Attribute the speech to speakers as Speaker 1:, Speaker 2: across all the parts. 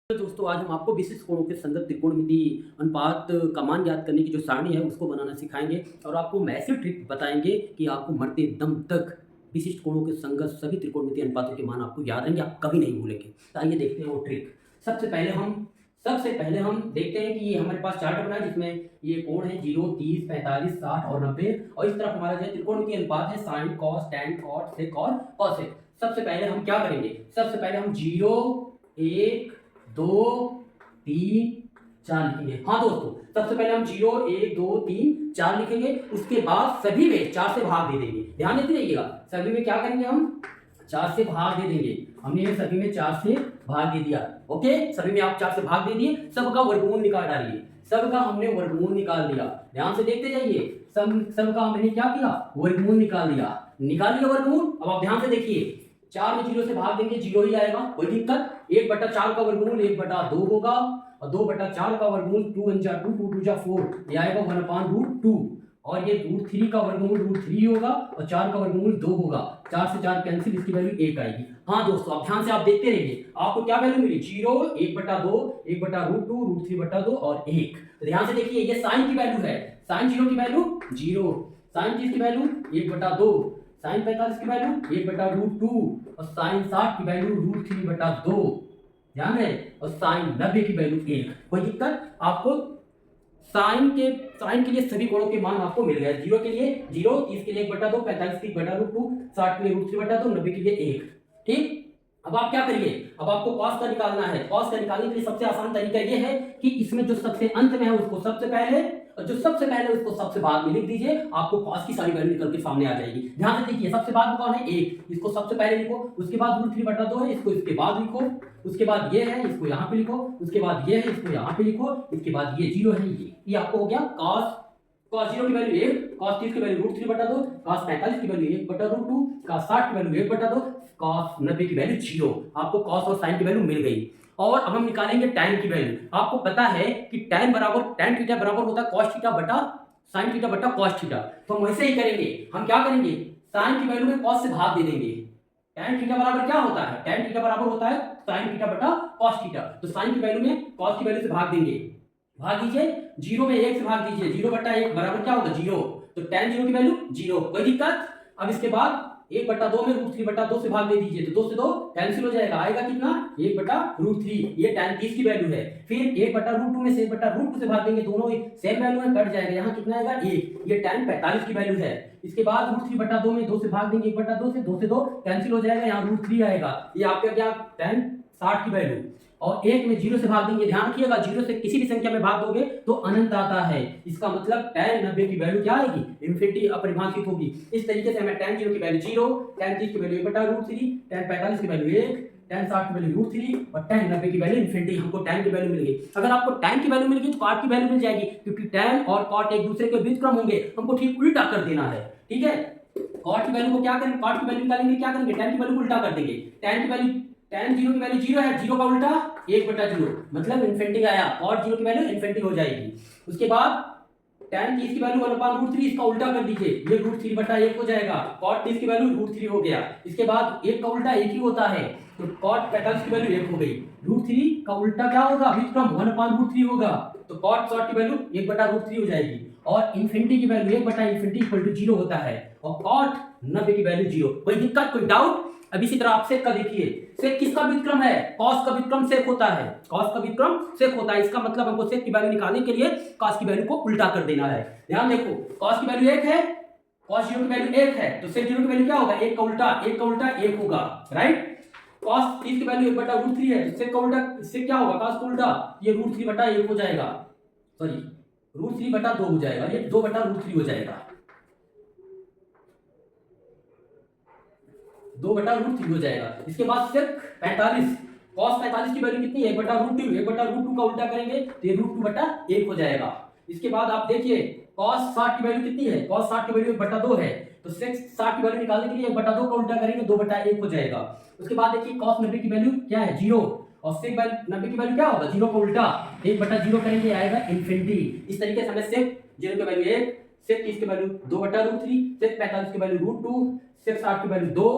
Speaker 1: तो दोस्तों आज हम आपको विशिष्ट कोणों के संगत त्रिकोणमिति अनुपात का मान ज्ञात करने की जो सारणी है उसको बनाना सिखाएंगे और आपको हम ऐसी ट्रिक बताएंगे कि आपको मरते दम तक विशिष्ट कोणों के संगत सभी त्रिकोणमिति अनुपातों के मान आपको याद रहेंगे, आप कभी नहीं भूलेंगे। तो आइए देखते हैं वो ट्रिक। सबसे पहले हम देखते हैं कि ये हमारे पास चार्ट बना है जिसमें ये कोण है 0, 30, 45, 60 और 90 और इस तरफ हमारा जो है त्रिकोणमिति अनुपात है साइन, कॉस, टैन, कॉट, सेक और कॉसेक। सबसे पहले हम क्या करेंगे, सबसे पहले हम 0, 1, 2, 3, 4 लिखेंगे। हाँ दोस्तों, सबसे पहले हम 0, 1, 2, 3, 4 लिखेंगे। उसके बाद सभी में 4 से भाग दे देंगे। ध्यान देते रहिएगा, सभी में क्या करेंगे, हम 4 से भाग दे देंगे। हमने सभी में 4 से भाग दे दिया। ओके, सभी में आप 4 से भाग दे दिए, सबका वर्गमूल निकाल डालिए। सबका हमने वर्गमूल निकाल दिया। ध्यान से देखते जाइए, सबका हमने क्या किया, वर्गमूल निकाल लिया वर्गमूल। अब आप ध्यान से देखिए, 4 में 0 से भाग देंगे, 0 ही आएगा, कोई दिक्कत। 1/4 का वर्गमूल 1/2 होगा और 2/4 का वर्गमूल 2 1 जा 2 2 2 जा 4, ये आएगा 1/√2। और ये √3 का वर्गमूल √3 होगा और 4 का वर्गमूल 2 होगा। 4 से 4 कैंसिल, इसकी वैल्यू 1 आएगी। हाँ दोस्तों, आप ध्यान से आप देखते रहिए, आपको क्या वैल्यू मिली, 0, 1/2, 1/√2, √3/2 और 1। तो ध्यान से देखिए, ये साइन की वैल्यू है, साइन 0 की वैल्यू 0, साइन 30 की वैल्यू 1/2, साइन 45 की वैल्यू 1/√2 और साइन 60 की वैल्यू √3/2। ध्यान है, और साइन 90 की वैल्यू 1। कोई दिक्कत आपको, साइन के लिए सभी कोणों के मान आपको मिल गए। 0 के लिए 0, 30 के लिए 1/2, 45 के लिए 1/√2, 60 के लिए √3/2, 90 के लिए 1। ठीक, अब आप क्या करिए, अब आपको कॉस का निकालना है। कॉस का निकालने के लिए सबसे आसान तरीका यह है कि इसमें जो सबसे अंत में है उसको सबसे पहले और जो सबसे पहले उसको सबसे बाद में लिख दीजिए, आपको कॉस की सारी वैल्यू निकल के सामने आ जाएगी। ध्यान से देखिए, सबसे बाद में कौन है, 1, इसको सबसे पहले लिखो। उसके बाद √3/2 है, इसको इसके बाद लिखो। उसके बाद ये है, इसको यहाँ पे लिखो। उसके बाद ये है, इसको यहाँ पे लिखो। इसके बाद ये 0 है, ये आपको हो गया कॉस। cos 0 की वैल्यू 1, cos 30 की वैल्यू √3/2, cos 45 की वैल्यू 1/√2, cos 60 की वैल्यू 1/2, cos 90 की वैल्यू 0। आपको cos और sin की वैल्यू मिल गई। और अब हम निकालेंगे tan की वैल्यू। आपको पता है कि tan थीटा बराबर होता है cos थीटा बटा sin थीटा बटा cos थीटा। तो हम वैसे ही करेंगे, हम क्या करेंगे, sin की वैल्यू में cos से भाग दे देंगे। tan थीटा बराबर क्या होता है, tan थीटा बराबर होता है sin थीटा बटा cos थीटा। तो sin की वैल्यू में cos की वैल्यू से भाग देंगे, भाग दीजिए। 0 में 1 से भाग दीजिए, 0/1 बराबर क्या होगा, 0। तो tan 0 की वैल्यू 0, कोई दिक्कत। अब इसके बाद 1/2 में √3/2 से भाग दे दीजिए, तो 2 से 2 कैंसिल हो जाएगा, आएगा कितना, 1/√3। ये tan 30 की वैल्यू है। फिर 1/√2 में से 1/√2 से भाग देंगे, दोनों सेम वैल्यू है, कट जाएगा, यहाँ कितना आएगा, 1। ये tan 45 की वैल्यू है। इसके बाद √3/2 में 2 से भाग देंगे, 1/2 से 2 से 2 कैंसिल हो जाएगा, यहाँ √3 आएगा। ये आपका क्या, tan 60 की वैल्यू। और 1 में 0 से भाग देंगे, ध्यान रखिएगा 0 से किसी भी संख्या में भाग दोगे तो अनंत आता है। इसका मतलब tan 90 की वैल्यू क्या आएगी, इंफिनिटी अपरिभाषित होगी। इस तरीके से हमें tan 0 की वैल्यू 0, tan 30 की वैल्यू 1/√3, tan 45 की वैल्यू 1, tan 60 की वैल्यू √3 और tan 90 की वैल्यू इंफिनिटी। हमको tan की वैल्यू मिल गई। अगर आपको tan की वैल्यू मिल गई तो cot की वैल्यू मिल जाएगी, क्योंकि tan और cot एक दूसरे के व्युत्क्रम होंगे, हमको ठीक उल्टा कर देना है। ठीक है, cot की वैल्यू को क्या करेंगे, cot की वैल्यू निकालेंगे, क्या करेंगे, tan की वैल्यू को उल्टा कर देंगे। tan 0 की वैल्यू 0 है, 0 का उल्टा 1/0, मतलब इंफिनिटी आया। cot 0 की वैल्यू इंफिनिटी हो जाएगी। उसके बाद tan 30 की वैल्यू 1/√3, इसका उल्टा कर दीजिए, ये √3/1 हो जाएगा। cot 30 की वैल्यू √3 हो गया। इसके बाद 1 का उल्टा 1 ही होता है, तो cot 45 की वैल्यू 1 हो गई। √3 का उल्टा क्या होगा, व्युत्क्रम 1/√3 होगा, तो cot 60 की वैल्यू 1/√3 हो जाएगी। और इंफिनिटी की वैल्यू 1/इंफिनिटी इक्वल टू 0 होता है, और cot 90 की वैल्यू 0। कोई दिक्कत, कोई डाउट। अब इसी तरह आप सेक का देखिए, सेक किसका व्युत्क्रम है, cos का व्युत्क्रम सेक होता है, cos का व्युत्क्रम सेक होता है। इसका मतलब हमको सेक की वैल्यू निकालने के लिए cos की वैल्यू को उल्टा कर देना है। ध्यान देखो, cos की वैल्यू 1 है, cos 0 की वैल्यू 1 है, तो सेक 0 की वैल्यू क्या होगा, 1 का उल्टा 1 होगा, राइट। cos 30 की वैल्यू 1/√3 है, तो सेक का उल्टा, इससे क्या होगा, cos का उल्टा ये √3/1 हो जाएगा, सॉरी √3/2 हो जाएगा, ये 2/√3 हो जाएगा, 2/√3 हो जाएगा। इसके बाद सेक 45, cos 45 की वैल्यू कितनी है, 1/√2 का उल्टा करेंगे तो ये √2/1 हो जाएगा। इसके बाद आप देखिए cos 60 की वैल्यू कितनी है, cos 60 की वैल्यू 1/2 है, तो सेक 60 की वैल्यू निकालने के लिए 1/2 का उल्टा करेंगे, 2/1 हो जाएगा। उसके बाद देखिए cos 90 की वैल्यू क्या है, 0, और सेक 90 की वैल्यू क्या होगा, 0 का उल्टा 1/0 करेंगे, आएगा इंफिनिटी। इस तरीके से हमें सेक 0 की वैल्यू 1, सेक 30 की वैल्यू 2/√3, सेक 45 की वैल्यू √2, सेक 60 की वैल्यू 2,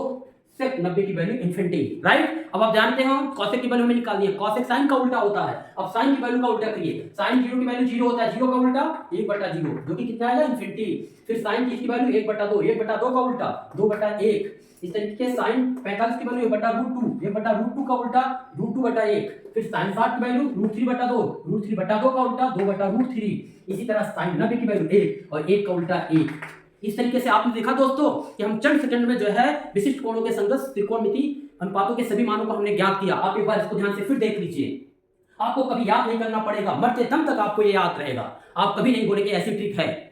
Speaker 1: सेक 90 की वैल्यू इन्फिनिटी, राइट। अब आप जानते हैं कॉसेक की वैल्यू हमें निकालनी है, कॉसेक साइन का उल्टा होता है। अब साइन की वैल्यू का उल्टा करिए, साइन 0 की वैल्यू 0 होता है, 0 का उल्टा 1/0 जो कि कितना आएगा इन्फिनिटी। फिर साइन 30 की वैल्यू 1/2, 1/2 का उल्टा 2/1। इस तरीके से साइन 45 की वैल्यू 1/√2, 1/√2 का उल्टा √2/1। फिर साइन 60 की वैल्यू √3/2, √3/2 का उल्टा 2/√3। इसी तरह साइन 90 की वैल्यू 1 और 1 का उल्टा 1। इस तरीके से आपने देखा दोस्तों कि हम चंद सेकंड में जो है विशिष्ट कोणों के संगत त्रिकोणमिति अनुपातों के सभी मानों को हमने ज्ञात किया। आप एक बार इसको ध्यान से फिर देख लीजिए, आपको कभी याद नहीं करना पड़ेगा, मरते दम तक आपको ये याद रहेगा। आप कभी नहीं बोलेंगे ऐसी ट्रिक है।